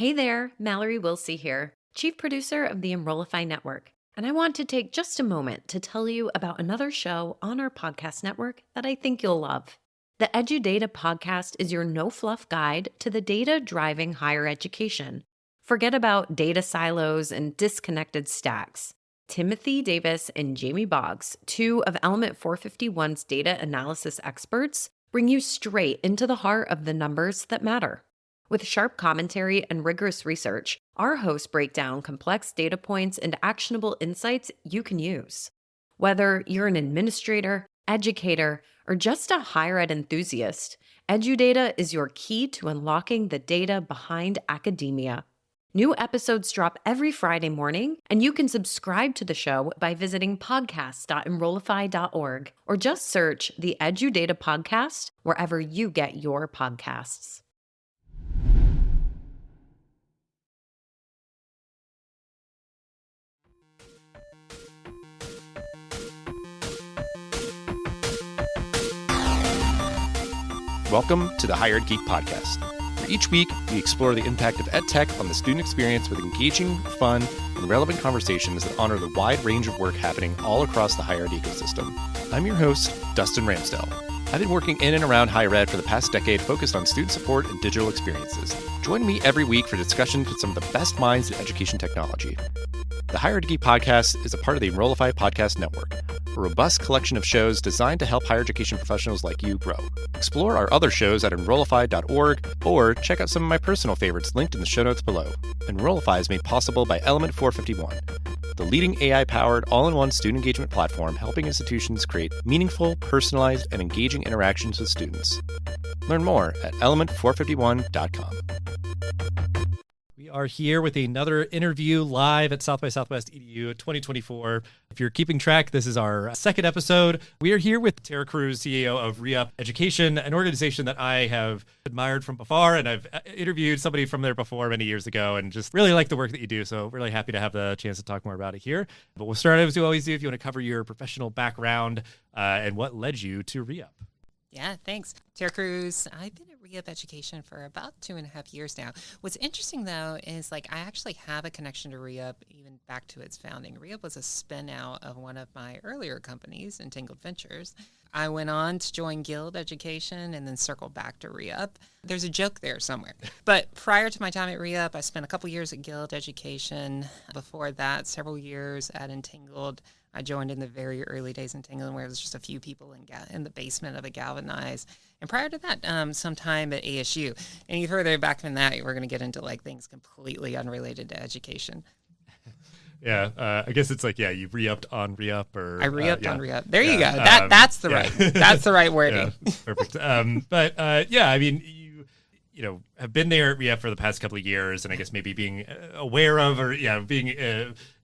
Hey there, Mallory Wilsey here, Chief Producer of the Enrollify Network. And I want to take just a moment to tell you about another show on our podcast network that I think you'll love. The EduData podcast is your no-fluff guide to the data driving higher education. Forget about data silos and disconnected stacks. Timothy Davis and Jamie Boggs, two of Element 451's data analysis experts, bring you straight into the heart of the numbers that matter. With sharp commentary and rigorous research, our hosts break down complex data points and actionable insights you can use. Whether you're an administrator, educator, or just a higher ed enthusiast, EduData is your key to unlocking the data behind academia. New episodes drop every Friday morning, and you can subscribe to the show by visiting podcast.enrollify.org or just search the EduData podcast wherever you get your podcasts. Welcome to the Higher Ed Geek Podcast, where each week we explore the impact of edtech on the student experience with engaging, fun, and relevant conversations that honor the wide range of work happening all across the higher ed ecosystem. I'm your host, Dustin Ramsdell. I've been working in and around higher ed for the past decade focused on student support and digital experiences. Join me every week for discussions with some of the best minds in education technology. The Higher Ed Geek Podcast is a part of the Enrollify Podcast Network, a robust collection of shows designed to help higher education professionals like you grow. Explore our other shows at enrollify.org or check out some of my personal favorites linked in the show notes below. Enrollify is made possible by Element 451, the leading AI-powered all-in-one student engagement platform helping institutions create meaningful, personalized, and engaging interactions with students. Learn more at element451.com. We are here with another interview live at South by Southwest EDU 2024. If you're keeping track, this is our second episode. We are here with Terah, CEO of ReUp Education, an organization that I have admired from afar, and I've interviewed somebody from there before many years ago and just really like the work that you do. So really happy to have the chance to talk more about it here. But we'll start as we always do if you want to cover your professional background and what led you to ReUp. Yeah, thanks. Terah Cruz. I've been at ReUp Education for about 2.5 years now. What's interesting, though, is I actually have a connection to ReUp even back to its founding. ReUp was a spin out of one of my earlier companies, Entangled Ventures. I went on to join Guild Education and then circled back to ReUp. There's a joke there somewhere. But prior to my time at ReUp, I spent a couple years at Guild Education. Before that, several years at Entangled. I joined in the very early days in Entangled, where it was just a few people in the basement of a galvanized. And prior to that, some time at ASU. Any further back from that, we're going to get into things completely unrelated to education. Yeah, I guess it's you re-upped on ReUp, or I re-upped on ReUp. There you go. Yeah. That's the right wording. Yeah, perfect. I mean, you have been there at ReUp for the past couple of years, and I guess maybe being aware of or being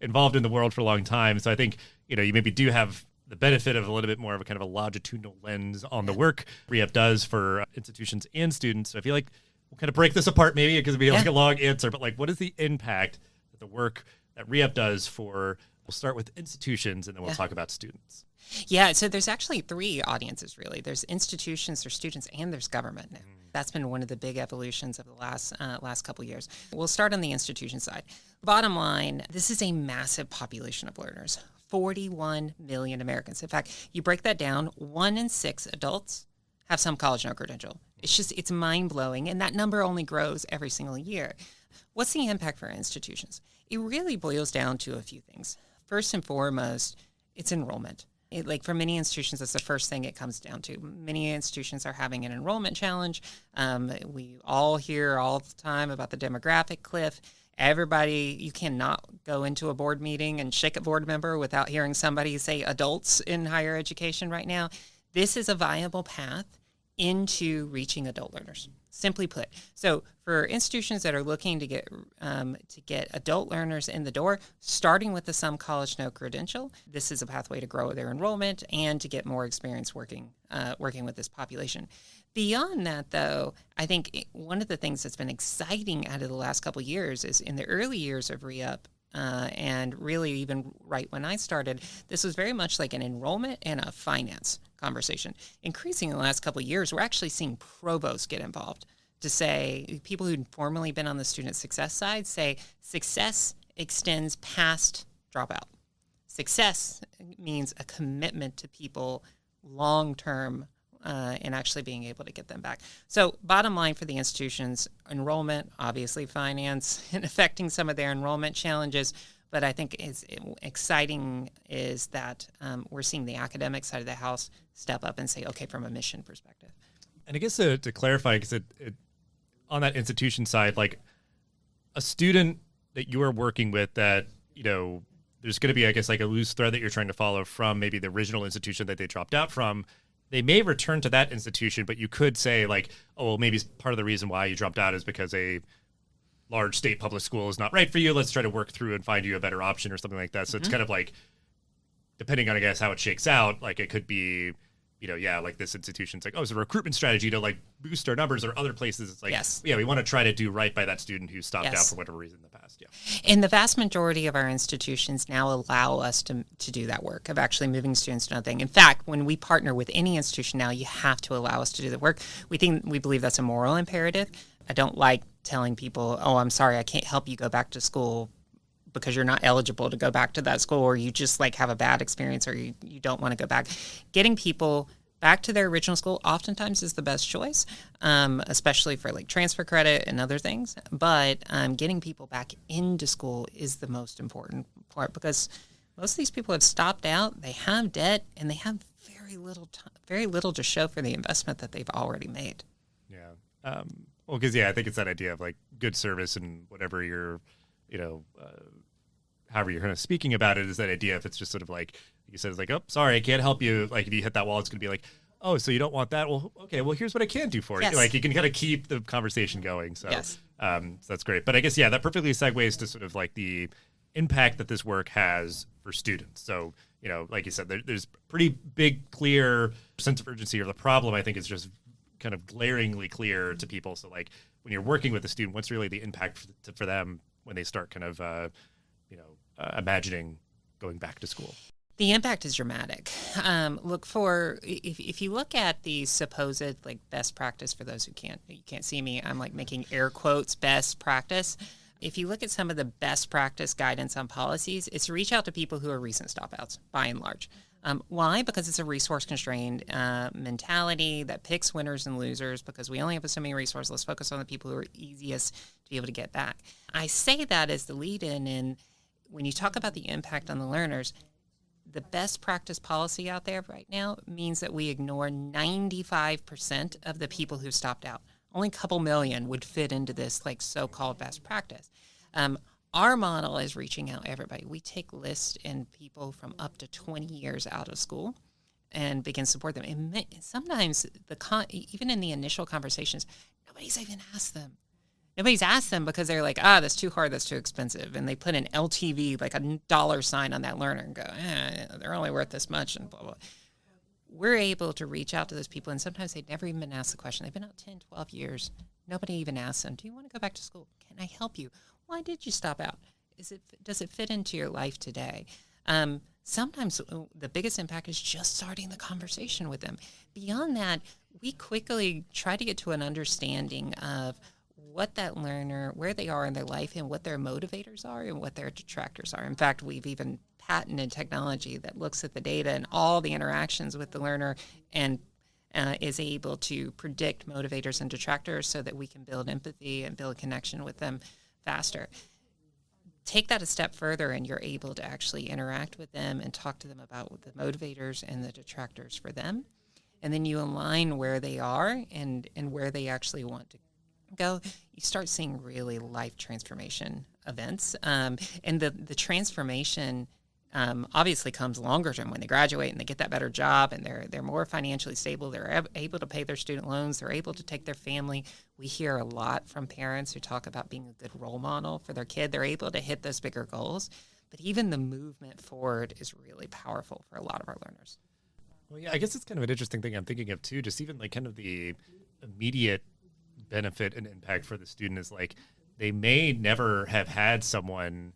involved in the world for a long time. So I think you maybe do have the benefit of a little bit more of a kind of a longitudinal lens on the work ReUp does for institutions and students. So I feel like we'll kind of break this apart maybe because it'll be a long answer, but what is the impact that the work that ReUp does for, we'll start with institutions and then we'll talk about students. Yeah, so there's actually three audiences, really. There's institutions, there's students, and there's government now. That's been one of the big evolutions of the last couple of years. We'll start on the institution side. Bottom line, this is a massive population of learners, 41 million Americans. In fact, you break that down, 1 in 6 adults have some college no credential. It's mind-blowing, and that number only grows every single year. What's the impact for institutions? It really boils down to a few things. First and foremost, it's enrollment. For many institutions, that's the first thing it comes down to. Many institutions are having an enrollment challenge. We all hear all the time about the demographic cliff. Everybody, you cannot go into a board meeting and shake a board member without hearing somebody say adults in higher education right now. This is a viable path into reaching adult learners, simply put. So for institutions that are looking to get adult learners in the door, starting with the some college no credential, this is a pathway to grow their enrollment and to get more experience working with this population. Beyond that, though, I think one of the things that's been exciting out of the last couple of years is in the early years of ReUp, and really even right when I started, this was very much like an enrollment and a finance conversation. Increasing in the last couple of years, we're actually seeing provosts get involved. to say, people who'd formerly been on the student success side say success extends past dropout. Success means a commitment to people long-term and actually being able to get them back. So bottom line for the institutions, enrollment, obviously finance, and affecting some of their enrollment challenges. But I think is exciting is that we're seeing the academic side of the house step up and say, okay, from a mission perspective. And I guess to clarify, because on that institution side, like a student that you are working with that, there's going to be, I guess, like a loose thread that you're trying to follow from maybe the original institution that they dropped out from. They may return to that institution, but you could say like, oh, well, maybe part of the reason why you dropped out is because a large state public school is not right for you. Let's try to work through and find you a better option or something like that. So it's kind of like, depending on, I guess, how it shakes out, like it could be, like this institution's like, oh, it's a recruitment strategy to like boost our numbers, or other places. It's like, yes. We want to try to do right by that student who stopped out for whatever reason in the past. Yeah. And the vast majority of our institutions now allow us to do that work of actually moving students to another thing. In fact, when we partner with any institution now, you have to allow us to do the work. We believe that's a moral imperative. I don't like telling people, oh, I'm sorry, I can't help you go back to school because you're not eligible to go back to that school, or you just like have a bad experience, or you don't want to go back. Getting people back to their original school oftentimes is the best choice, especially for like transfer credit and other things. But getting people back into school is the most important part, because most of these people have stopped out, they have debt, and they have very little to show for the investment that they've already made. Yeah. Well, because, I think it's that idea of like good service and whatever you're, however you're kind of speaking about it, is that idea. If it's just sort of like you said, it's like, oh, sorry, I can't help you. Like if you hit that wall, it's going to be like, oh, so you don't want that? Well, okay, well, here's what I can do for you. Like you can kind of keep the conversation going. So, so that's great. But I guess, that perfectly segues to sort of like the impact that this work has for students. So, like you said, there's pretty big, clear sense of urgency, or the problem, I think, is just kind of glaringly clear to people. So like when you're working with a student, what's really the impact for them when they start kind of, imagining going back to school? The impact is dramatic. If you look at the supposed like best practice, for those who you can't see me, I'm like making air quotes, best practice. If you look at some of the best practice guidance on policies, it's to reach out to people who are recent stopouts, by and large. Why? Because it's a resource-constrained mentality that picks winners and losers, because we only have so many resources. Let's focus on the people who are easiest to be able to get back. I say that as the lead-in, and when you talk about the impact on the learners, the best practice policy out there right now means that we ignore 95% of the people who stopped out. Only a couple million would fit into this like so-called best practice. Our model is reaching out to everybody. We take lists and people from up to 20 years out of school and begin to support them. And sometimes even in the initial conversations, nobody's even asked them. Nobody's asked them because they're like, that's too hard, that's too expensive. And they put an LTV, like a dollar sign on that learner, and go, they're only worth this much, and blah, blah. We're able to reach out to those people, and sometimes they've never even been asked the question. They've been out 10, 12 years. Nobody even asks them, do you want to go back to school? Can I help you? Why did you stop out? Does it fit into your life today? Sometimes the biggest impact is just starting the conversation with them. Beyond that, we quickly try to get to an understanding of what that learner, where they are in their life, and what their motivators are and what their detractors are. In fact, we've even patented technology that looks at the data and all the interactions with the learner and is able to predict motivators and detractors so that we can build empathy and build connection with them faster. Take that a step further, and you're able to actually interact with them and talk to them about the motivators and the detractors for them. And then you align where they are and where they actually want to go. You start seeing really life transformation events. And the transformation obviously comes longer term when they graduate and they get that better job and they're more financially stable. They're able to pay their student loans. They're able to take their family. We hear a lot from parents who talk about being a good role model for their kid. They're able to hit those bigger goals. But even the movement forward is really powerful for a lot of our learners. Well, yeah, I guess it's kind of an interesting thing I'm thinking of too, just even like kind of the immediate benefit and impact for the student is like they may never have had someone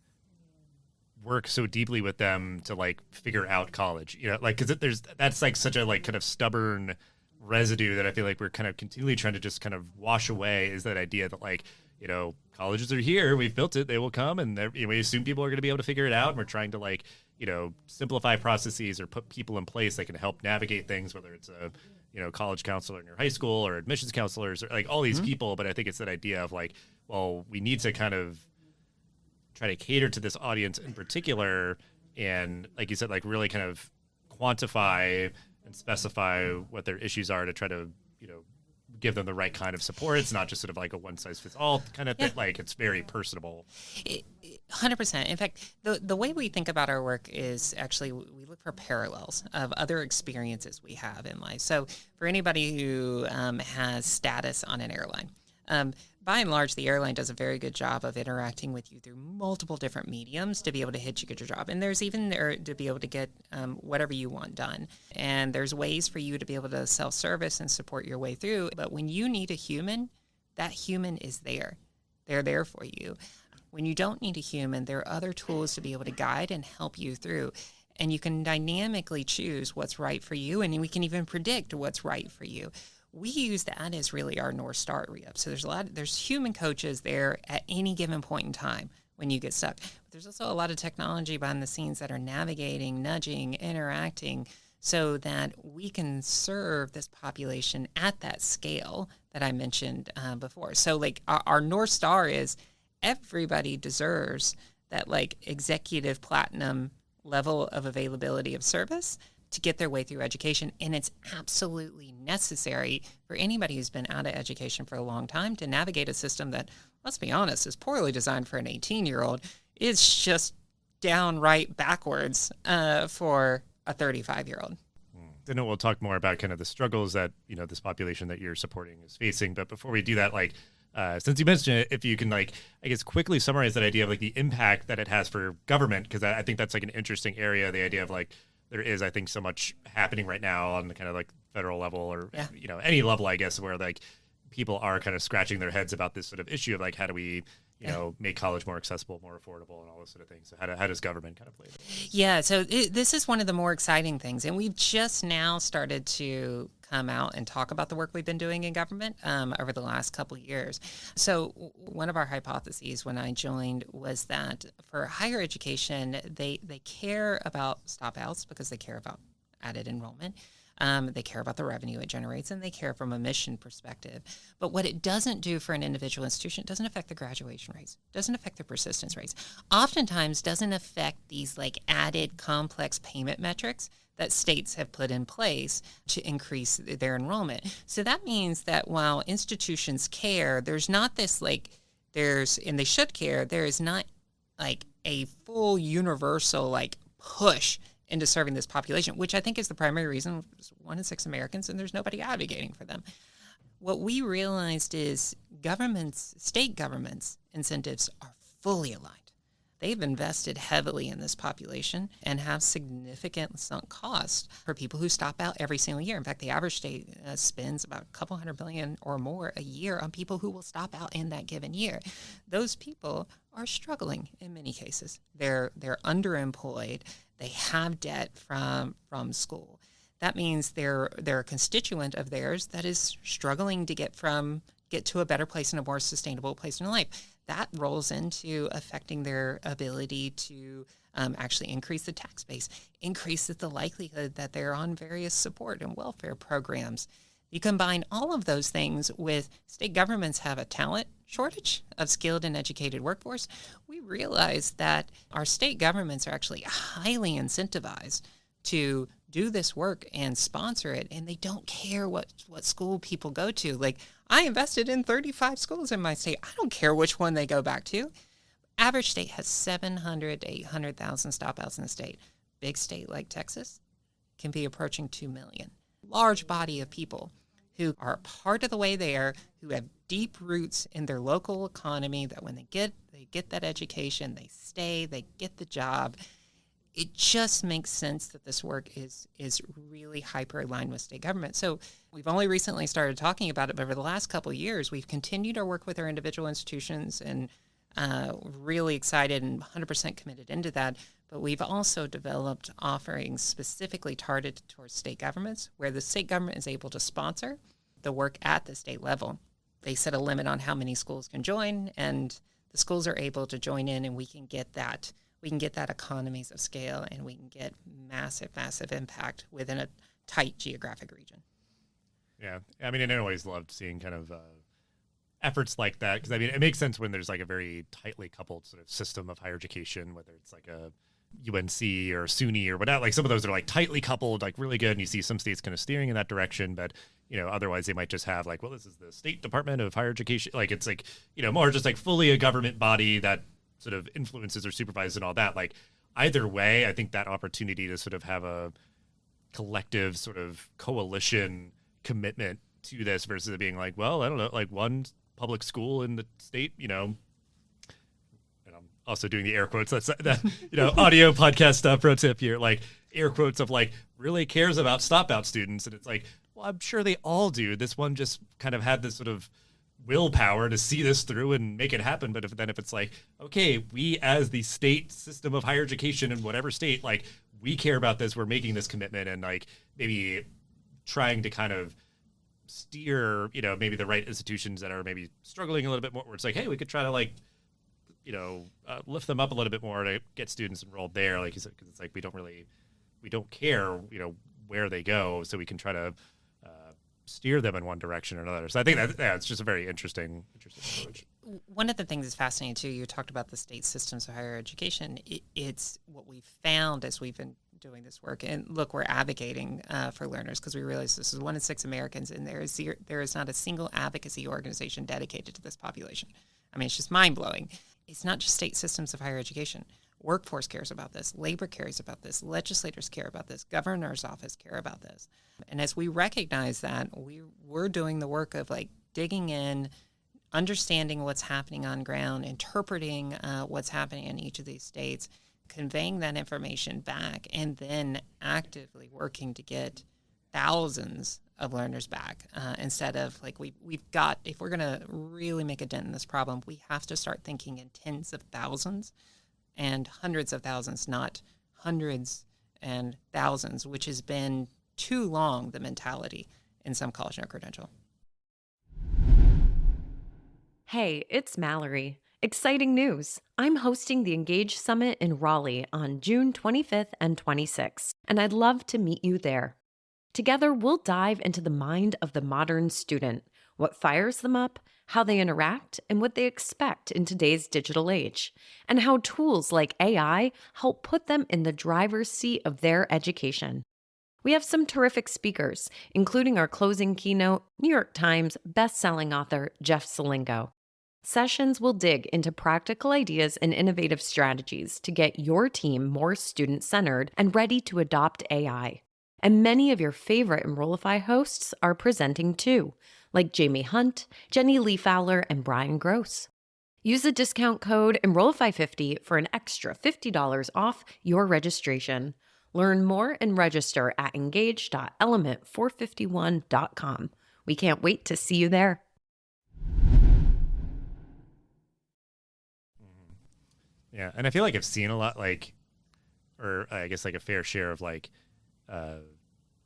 work so deeply with them to like figure out college, like, because that's like such a like kind of stubborn residue that I feel like we're kind of continually trying to just kind of wash away is that idea that like, colleges are here, we've built it, they will come, and we assume people are going to be able to figure it out. And we're trying to like, simplify processes or put people in place that can help navigate things, whether it's a, college counselor in your high school or admissions counselors or like all these people. But I think it's that idea of like, well, we need to kind of try to cater to this audience in particular. And like you said, like really kind of quantify and specify what their issues are to try to, give them the right kind of support. It's not just sort of like a one size fits all kind of thing. Like it's very personable. 100%. In fact, the way we think about our work is actually we look for parallels of other experiences we have in life. So for anybody who has status on an airline, by and large, the airline does a very good job of interacting with you through multiple different mediums to be able to get your job. And there's even there to be able to get whatever you want done. And there's ways for you to be able to self-service and support your way through. But when you need a human, that human is there. They're there for you. When you don't need a human, there are other tools to be able to guide and help you through. And you can dynamically choose what's right for you, and we can even predict what's right for you. We use that as really our North Star at ReUp. So there's human coaches there at any given point in time when you get stuck. But there's also a lot of technology behind the scenes that are navigating, nudging, interacting so that we can serve this population at that scale that I mentioned before. So like our North Star is everybody deserves that like executive platinum level of availability of service to get their way through education. And it's absolutely necessary for anybody who's been out of education for a long time to navigate a system that, let's be honest, is poorly designed for an 18-year-old. It's just downright backwards for a 35-year-old. I know we'll talk more about kind of the struggles that, this population that you're supporting is facing. But before we do that, like, since you mentioned it, if you can, like, I guess quickly summarize that idea of like the impact that it has for government, because I think that's like an interesting area, the idea of like, there is, I think, so much happening right now on the kind of like federal level or, any level, I guess, where like people are kind of scratching their heads about this sort of issue of like, how do we, make college more accessible, more affordable and all those sort of things. So how does government kind of play this? Yeah, so this is one of the more exciting things. And we've just now started to come out and talk about the work we've been doing in government over the last couple of years. So one of our hypotheses when I joined was that for higher education, they care about stopouts because they care about added enrollment. They care about the revenue it generates, and they care from a mission perspective. But what it doesn't do for an individual institution, it doesn't affect the graduation rates, doesn't affect the persistence rates, oftentimes doesn't affect these like added complex payment metrics that states have put in place to increase their enrollment. So that means that while institutions care, there's not this like, and they should care, there is not like a full universal like push into serving this population, which I think is the primary reason. 1 in 6 Americans, and there's nobody advocating for them. What we realized is state governments' incentives are fully aligned. They've invested heavily in this population and have significant sunk costs for people who stop out every single year. In fact, the average state spends about a couple $100 billion or more a year on people who will stop out in that given year. Those people are struggling in many cases. They're underemployed. They have debt from school. That means they're a constituent of theirs that is struggling to get to a better place and a more sustainable place in life. That rolls into affecting their ability to actually increase the tax base, increases the likelihood that they're on various support and welfare programs. You combine all of those things with state governments have a talent shortage of skilled and educated workforce. We realize that our state governments are actually highly incentivized to do this work and sponsor it, and they don't care what school people go to. Like, I invested in 35 schools in my state. I don't care which one they go back to. Average state has 700 to 800,000 stopouts in the state. Big state like Texas can be approaching 2 million. Large body of people who are part of the way there, who have deep roots in their local economy, that when they get that education, they stay, they get the job. It just makes sense that this work is really hyper-aligned with state government. So we've only recently started talking about it, but over the last couple of years, we've continued our work with our individual institutions and Really excited and 100% committed into that. But we've also developed offerings specifically targeted towards state governments, where the state government is able to sponsor the work at the state level. They set a limit on how many schools can join, and the schools are able to join in, and we can get that economies of scale, and we can get massive impact within a tight geographic region. Yeah. I mean, and I always loved seeing kind of efforts like that, because I mean, it makes sense when there's like a very tightly coupled sort of system of higher education, whether it's like a UNC or SUNY or whatever. Like some of those are like tightly coupled, like really good, and you see some states kind of steering in that direction, but otherwise they might just have like, well, this is the State Department of Higher Education. Like it's like, more just like fully a government body that sort of influences or supervises and all that. Like either way, I think that opportunity to sort of have a collective sort of coalition commitment to this versus it being like, well, I don't know, like one public school in the state, and I'm also doing the air quotes. That's that, audio podcast stuff, pro tip here, like air quotes of like really cares about stopout students. And it's like, well, I'm sure they all do. This one just kind of had this sort of willpower to see this through and make it happen. But if it's like, okay, we as the state system of higher education in whatever state, like we care about this, we're making this commitment, and like maybe trying to kind of steer, maybe the right institutions that are maybe struggling a little bit more, where it's like, hey, we could try to like, lift them up a little bit more to get students enrolled there. Like you said, because it's like, we don't care, where they go. So we can try to steer them in one direction or another. So I think it's just a very interesting approach. One of the things that's fascinating too, you talked about the state systems of higher education. It's what we've found as we've been doing this work. And look, we're advocating for learners because we realize this is 1 in 6 Americans, and there is not a single advocacy organization dedicated to this population. I mean, it's just mind-blowing. It's not just state systems of higher education. Workforce cares about this. Labor cares about this. Legislators care about this. Governor's office care about this. And as we recognize that, we're doing the work of like digging in, understanding what's happening on ground, interpreting what's happening in each of these states, conveying that information back, and then actively working to get thousands of learners back instead of like we've got, if we're going to really make a dent in this problem, we have to start thinking in tens of thousands and hundreds of thousands, not hundreds and thousands, which has been too long the mentality in some college no credential. Hey, it's Mallory. Exciting news. I'm hosting the Engage Summit in Raleigh on June 25th and 26th, and I'd love to meet you there. Together, we'll dive into the mind of the modern student, what fires them up, how they interact, and what they expect in today's digital age, and how tools like AI help put them in the driver's seat of their education. We have some terrific speakers, including our closing keynote, New York Times bestselling author Jeff Selingo. Sessions will dig into practical ideas and innovative strategies to get your team more student-centered and ready to adopt AI. And many of your favorite Enrollify hosts are presenting too, like Jamie Hunt, Jenny Lee Fowler, and Brian Gross. Use the discount code Enrollify50 for an extra $50 off your registration. Learn more and register at engage.element451.com. We can't wait to see you there. Yeah, and I feel like I've seen a lot, like, or I guess like a fair share of like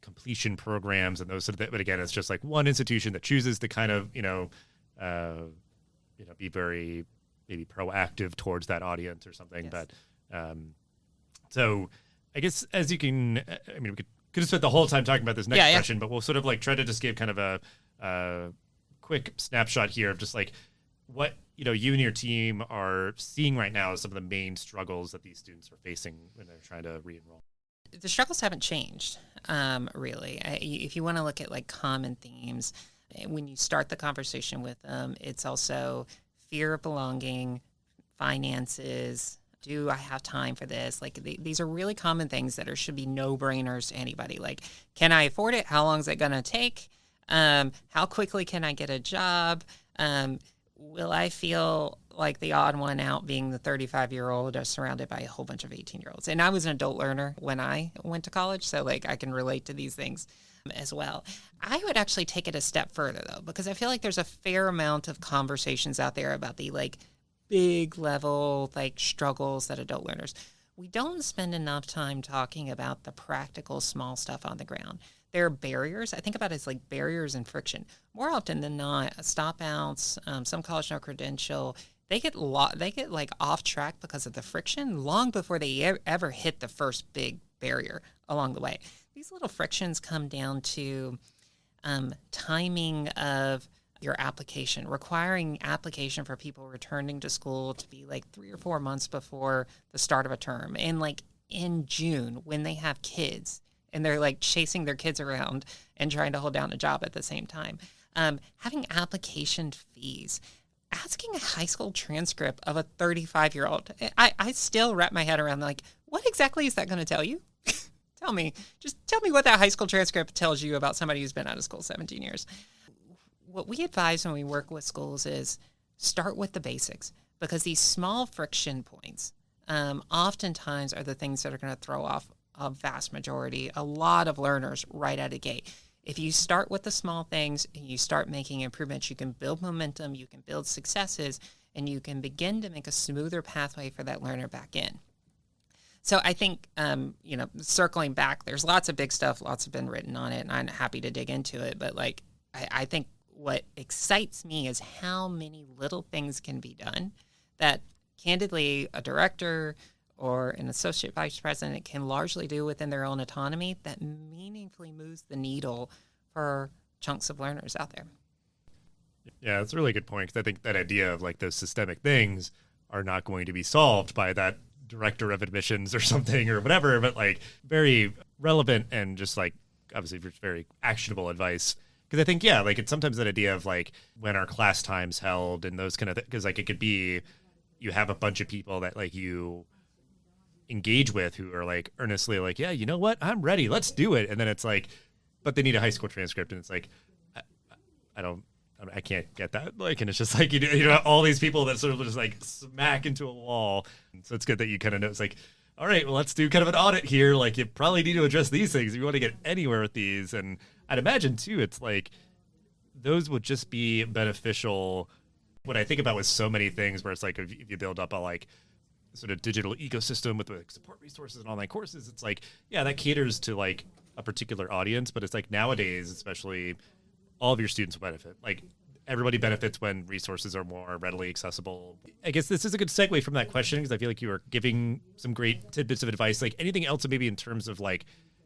completion programs and those sort of things. But again, it's just like one institution that chooses to kind of, be very maybe proactive towards that audience or something. Yes. But so I guess as you can, I mean, we could have spent the whole time talking about this next question, but we'll sort of like try to just give kind of a quick snapshot here of just like what, you and your team are seeing right now as some of the main struggles that these students are facing when they're trying to re-enroll. The struggles haven't changed, really. If you want to look at like common themes, when you start the conversation with them, it's also fear of belonging, finances. Do I have time for this? Like these are really common things that should be no-brainers to anybody. Like, can I afford it? How long is it going to take? How quickly can I get a job? Will I feel like the odd one out being the 35-year-old surrounded by a whole bunch of 18-year-olds? And I was an adult learner when I went to college, so like I can relate to these things as well. I would actually take it a step further, though, because I feel like there's a fair amount of conversations out there about the like big level like struggles that adult learners. We don't spend enough time talking about the practical small stuff on the ground. There are barriers. I think about it as like barriers and friction. More often than not, stopouts, some college no credential, they get like off track because of the friction long before they ever hit the first big barrier along the way. These little frictions come down to timing of your application, requiring application for people returning to school to be like 3 or 4 months before the start of a term. And like in June when they have kids and they're like chasing their kids around and trying to hold down a job at the same time. Having application fees, asking a high school transcript of a 35-year-old. I still wrap my head around like, what exactly is that going to tell you? Tell me what that high school transcript tells you about somebody who's been out of school 17 years. What we advise when we work with schools is start with the basics, because these small friction points oftentimes are the things that are going to throw off a vast majority, a lot of learners right out of the gate. If you start with the small things and you start making improvements, you can build momentum, you can build successes, and you can begin to make a smoother pathway for that learner back in. So I think, circling back, there's lots of big stuff, lots have been written on it, and I'm happy to dig into it. But like, I think what excites me is how many little things can be done that, candidly, a director or an associate vice president can largely do within their own autonomy that meaningfully moves the needle for chunks of learners out there. Yeah, that's a really good point, because I think that idea of like those systemic things are not going to be solved by that director of admissions or something or whatever, but like very relevant and just like obviously very actionable advice. Because I think, yeah, like it's sometimes that idea of like when are class times held and those kind of things, because like it could be you have a bunch of people that like you engage with who are like earnestly like, yeah, you know what, I'm ready, let's do it. And then it's like, but they need a high school transcript, and it's like, I can't get that. Like, and it's just like, you know, all these people that sort of just like smack into a wall. So it's good that you kind of know, it's like, all right, well, let's do kind of an audit here. Like, you probably need to address these things if you want to get anywhere with these. And I'd imagine too, it's like, those would just be beneficial. What I think about with so many things where it's like, if you build up a like sort of digital ecosystem with like support resources and online courses, it's like, yeah, that caters to like a particular audience, but it's like nowadays, especially, all of your students will benefit. Like, everybody benefits when resources are more readily accessible. I guess this is a good segue from that question, because I feel like you are giving some great tidbits of advice. Like, anything else maybe in terms of like,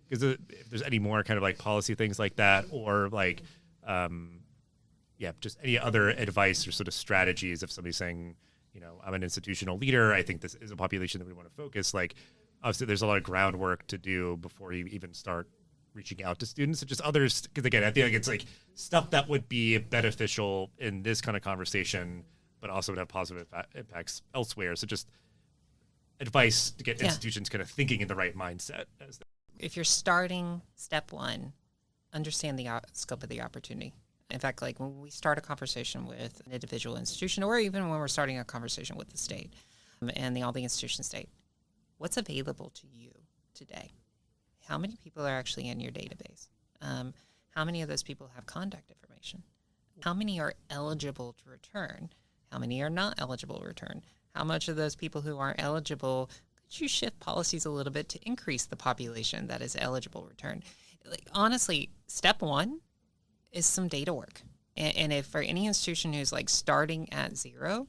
because if there's any more kind of like policy things like that, or like, just any other advice or sort of strategies if somebody's saying, you know, I'm an institutional leader, I think this is a population that we want to focus. Like, obviously there's a lot of groundwork to do before you even start reaching out to students, and just others, because again, I feel like it's like stuff that would be beneficial in this kind of conversation, but also would have positive impacts elsewhere. So just advice to get institutions kind of thinking in the right mindset. If you're starting, step one, understand the scope of the opportunity. In fact, like when we start a conversation with an individual institution, or even when we're starting a conversation with the state and all the institution state, what's available to you today? How many people are actually in your database? How many of those people have contact information? How many are eligible to return? How many are not eligible to return? How much of those people who aren't eligible, could you shift policies a little bit to increase the population that is eligible to return? Like, honestly, step one is some data work. And if for any institution who's like starting at zero,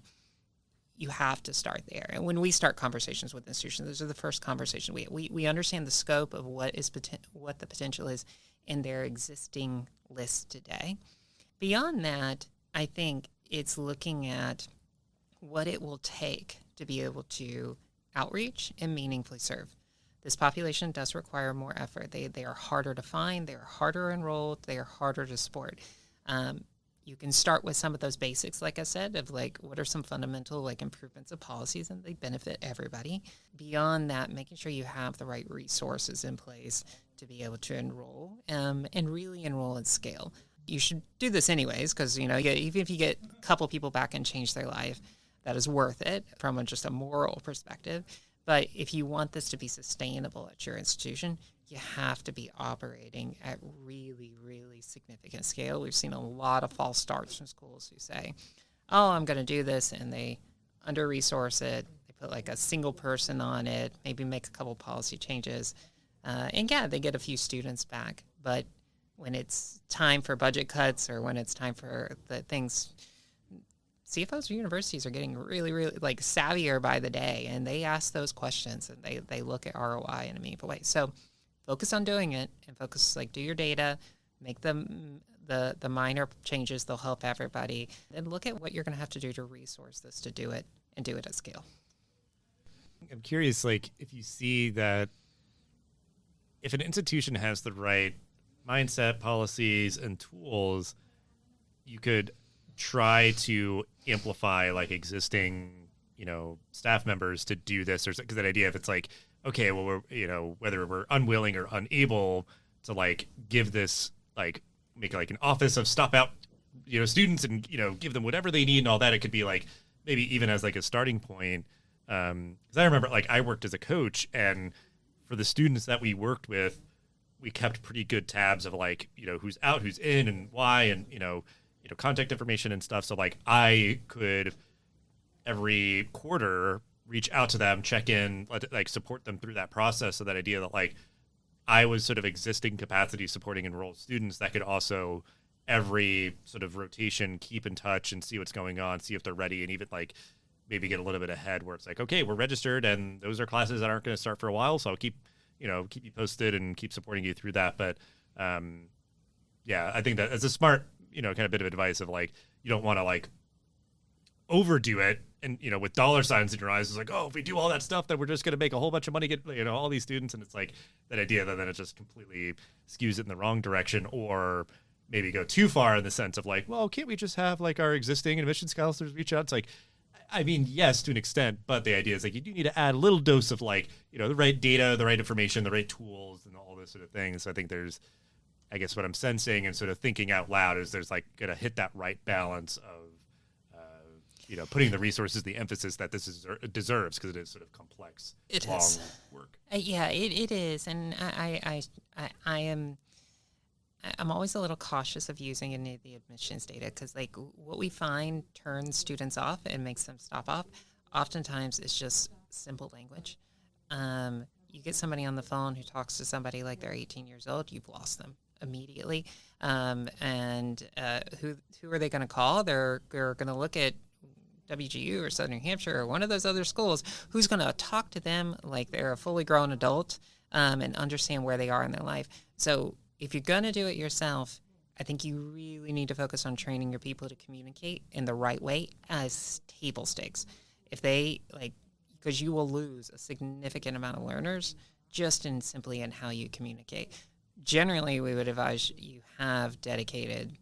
you have to start there. And when we start conversations with institutions, those are the first conversations we understand the scope of what the potential is in their existing list today. Beyond that, I think it's looking at what it will take to be able to outreach and meaningfully serve. This population does require more effort. They are harder to find, they are harder enrolled, they are harder to support. You can start with some of those basics, like I said, of like what are some fundamental like improvements of policies, and they benefit everybody. Beyond that, making sure you have the right resources in place to be able to enroll and really enroll at scale. You should do this anyways, because even if you get a couple people back and change their life, that is worth it from just a moral perspective. But if you want this to be sustainable at your institution, you have to be operating at really, really significant scale. We've seen a lot of false starts from schools who say, oh, I'm going to do this, and they under-resource it. They put like a single person on it, maybe make a couple policy changes. And yeah, they get a few students back. But when it's time for budget cuts or when it's time for the things, CFOs or universities are getting really, really like savvier by the day, and they ask those questions and they look at ROI in a meaningful way. So focus on doing it and focus, like, do your data, make them the minor changes. They'll help everybody, and look at what you're going to have to do to resource this to do it and do it at scale. I'm curious, like, if you see that if an institution has the right mindset, policies, and tools, you could try to amplify like existing, staff members to do this, or because that idea of it's like, okay, well, we're, whether we're unwilling or unable to like give this, like make like an office of stopout, students and, give them whatever they need and all that. It could be like, maybe even as like a starting point. Cause I remember like I worked as a coach, and for the students that we worked with, we kept pretty good tabs of like, who's out, who's in, and why, and, contact information and stuff. So like I could every quarter reach out to them, check in, like support them through that process. So that idea that like I was sort of existing capacity supporting enrolled students that could also every sort of rotation keep in touch and see what's going on, see if they're ready, and even like maybe get a little bit ahead where it's like, okay, we're registered and those are classes that aren't going to start for a while. So I'll keep you posted and keep supporting you through that. But yeah, I think that as a smart, kind of bit of advice of like, you don't want to like overdo it. And, with dollar signs in your eyes, it's like, oh, if we do all that stuff, then we're just going to make a whole bunch of money, get, all these students. And it's like that idea that then it just completely skews it in the wrong direction, or maybe go too far in the sense of like, well, can't we just have like our existing admissions counselors reach out? It's like, I mean, yes, to an extent, but the idea is like you do need to add a little dose of like, the right data, the right information, the right tools, and all those sort of things. So I think there's, I guess what I'm sensing and sort of thinking out loud is there's like going to hit that right balance of, putting the resources, the emphasis that this deserves, because it is sort of complex, long work. Yeah, it is. And I'm always a little cautious of using any of the admissions data, because like what we find turns students off and makes them stop off. Oftentimes it's just simple language. You get somebody on the phone who talks to somebody like they're 18 years old, you've lost them immediately. And who are they going to call? They're going to look at WGU or Southern New Hampshire or one of those other schools who's going to talk to them like they're a fully grown adult and understand where they are in their life. So if you're going to do it yourself, I think you really need to focus on training your people to communicate in the right way as table stakes. If they because you will lose a significant amount of learners just in how you communicate. Generally, we would advise you have dedicated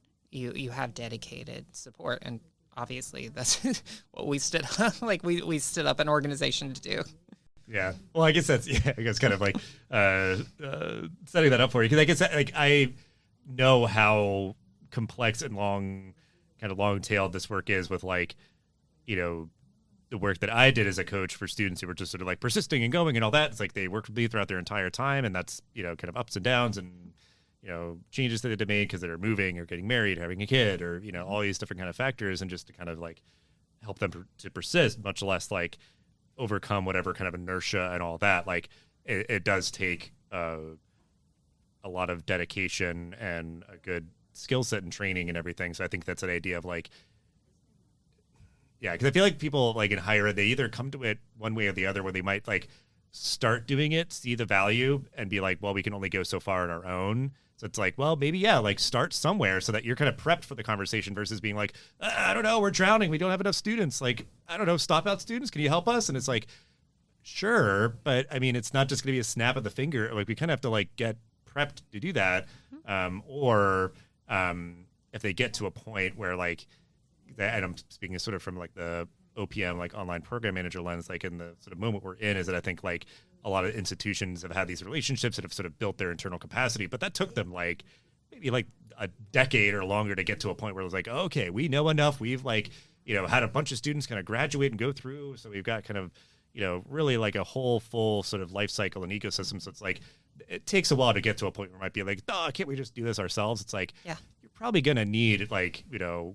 support, and obviously that's what we stood up. Like we stood up an organization to do. Yeah. Well, I guess that's, kind of like setting that up for you. Because I guess like I know how complex and long-tailed this work is with like, the work that I did as a coach for students who were just sort of like persisting and going and all that. It's like they worked with me throughout their entire time, and that's, kind of ups and downs and, changes that they made because they're moving or getting married, having a kid, or, all these different kind of factors, and just to kind of like help them to persist, much less like overcome whatever kind of inertia and all that. Like it does take a lot of dedication and a good skill set and training and everything. So I think that's an idea of like, yeah, because I feel like people like in higher ed, they either come to it one way or the other, where they might like start doing it, see the value, and be like, well, we can only go so far on our own. So it's like, well, maybe, yeah, like start somewhere so that you're kind of prepped for the conversation versus being like, I don't know, we're drowning, we don't have enough students. Like, I don't know, stop out students, can you help us? And it's like, sure, but I mean, it's not just going to be a snap of the finger. Like, we kind of have to like get prepped to do that. Or if they get to a point where like, and I'm speaking sort of from like the OPM, like online program manager lens, like in the sort of moment we're in, is that I think like a lot of institutions have had these relationships that have sort of built their internal capacity, but that took them like maybe like a decade or longer to get to a point where it was like, okay, we know enough. We've like, had a bunch of students kind of graduate and go through. So we've got kind of, really like a whole full sort of life cycle and ecosystem. So it's like, it takes a while to get to a point where it might be like, oh, can't we just do this ourselves? It's like, yeah, you're probably going to need like,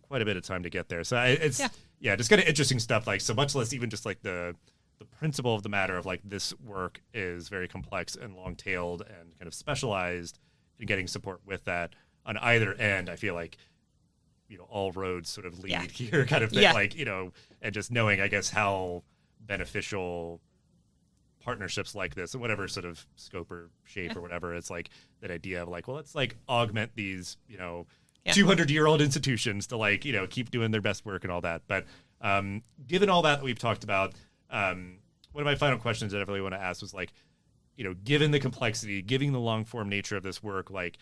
quite a bit of time to get there. So it's, yeah, just kind of interesting stuff. Like, so much less even just like the principle of the matter of like this work is very complex and long-tailed and kind of specialized, and getting support with that on either end. I feel like, all roads sort of lead here kind of thing, like, and just knowing, I guess, how beneficial partnerships like this, and whatever sort of scope or shape or whatever, it's like that idea of like, well, let's like augment these, 200-year-old institutions to like, keep doing their best work and all that. But given all that we've talked about, one of my final questions that I really want to ask was like, given the complexity, given the long form nature of this work, like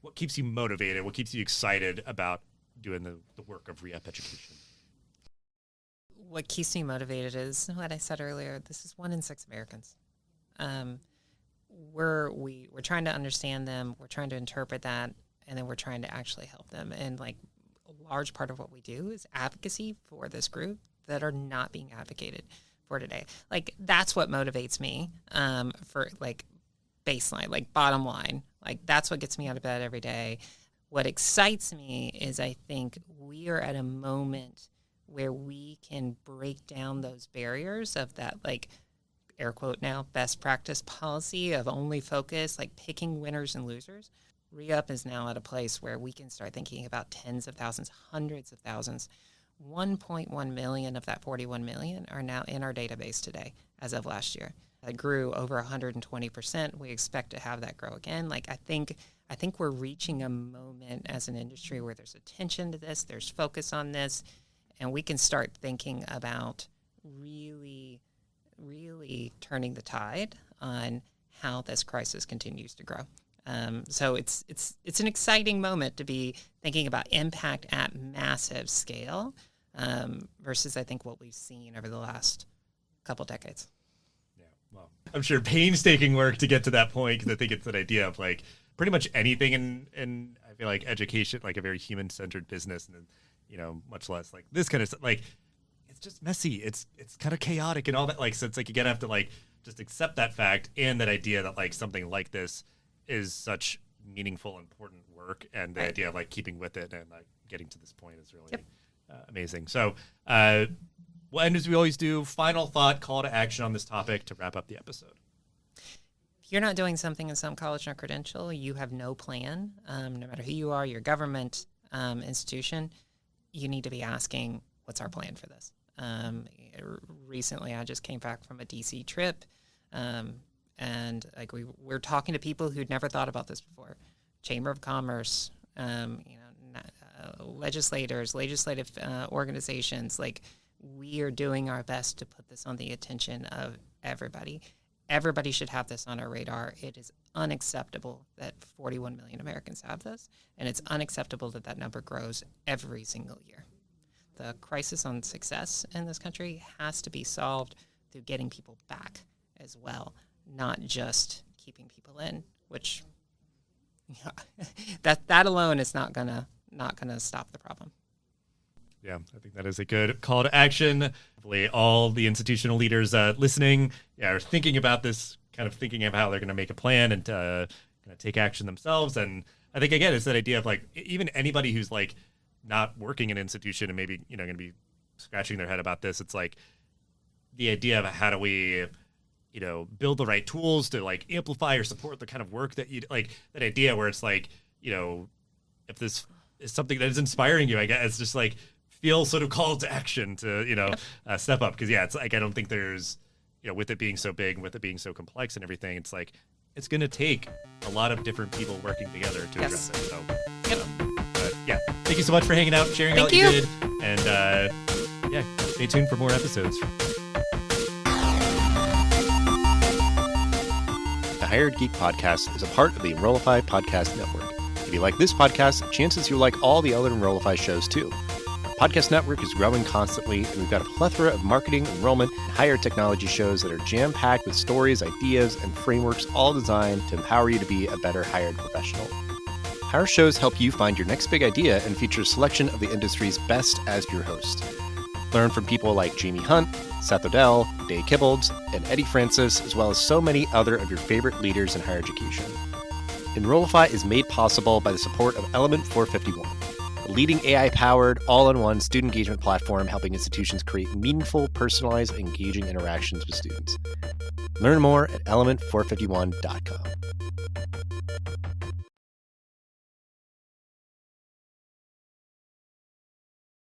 what keeps you motivated? What keeps you excited about doing the work of ReUp Education? What keeps me motivated is what I said earlier. This is 1 in 6 Americans. We're trying to understand them. We're trying to interpret that, and then we're trying to actually help them. And like a large part of what we do is advocacy for this group that are not being advocated for today. Like that's what motivates me for like baseline, like bottom line. Like that's what gets me out of bed every day. What excites me is I think we are at a moment where we can break down those barriers of that, like, air quote now, best practice policy of only focus, like picking winners and losers. ReUp is now at a place where we can start thinking about tens of thousands, hundreds of thousands. 1.1 million of that 41 million are now in our database today as of last year. That grew over 120%. We expect to have that grow again. Like I think we're reaching a moment as an industry where there's attention to this, there's focus on this, and we can start thinking about really, really turning the tide on how this crisis continues to grow. So it's an exciting moment to be thinking about impact at massive scale versus I think what we've seen over the last couple decades. Yeah, well, I'm sure painstaking work to get to that point, because I think it's that idea of like pretty much anything in I feel like education, like a very human-centered business, and much less like this kind of stuff. Like it's just messy. It's kind of chaotic and all that. Like so, it's like you gotta have to like just accept that fact and that idea that like something like this is such meaningful, important work, and the idea of like keeping with it and like getting to this point is really amazing. So, we'll end as we always do. Final thought, call to action on this topic to wrap up the episode. If you're not doing something in some college or credential, you have no plan. No matter who you are, your government, institution, you need to be asking, what's our plan for this? Recently, I just came back from a DC trip, and like we're talking to people who'd never thought about this before. Chamber of Commerce, legislators, legislative organizations. Like we are doing our best to put this on the attention of everybody. Everybody should have this on our radar. It is unacceptable that 41 million Americans have this, and it's unacceptable that that number grows every single year. The crisis on success in this country has to be solved through getting people back as well, not just keeping people in, which that alone is not gonna stop the problem. Yeah, I think that is a good call to action. Hopefully all the institutional leaders listening are thinking about this, kind of thinking of how they're going to make a plan and kind of take action themselves. And I think, again, it's that idea of like even anybody who's like not working in an institution and maybe, going to be scratching their head about this. It's like the idea of how do we, build the right tools to like amplify or support the kind of work that you like, that idea where it's like, if this is something that is inspiring you, I guess it's just like, feel sort of called to action to, step up. Because, it's like, I don't think there's, with it being so big and with it being so complex and everything, it's like, it's going to take a lot of different people working together to address it. So, thank you so much for hanging out, sharing all that you did. And, stay tuned for more episodes. The Hired Geek Podcast is a part of the Enrollify Podcast Network. If you like this podcast, chances you'll like all the other Enrollify shows too. Our podcast network is growing constantly, and we've got a plethora of marketing, enrollment, and higher technology shows that are jam-packed with stories, ideas, and frameworks all designed to empower you to be a better hired professional. Our shows help you find your next big idea and feature a selection of the industry's best as your host. Learn from people like Jamie Hunt, Seth Odell, Dave Kibbolds, and Eddie Francis, as well as so many other of your favorite leaders in higher education. Enrollify is made possible by the support of Element 451. a leading AI-powered, all-in-one student engagement platform helping institutions create meaningful, personalized, engaging interactions with students. Learn more at element451.com.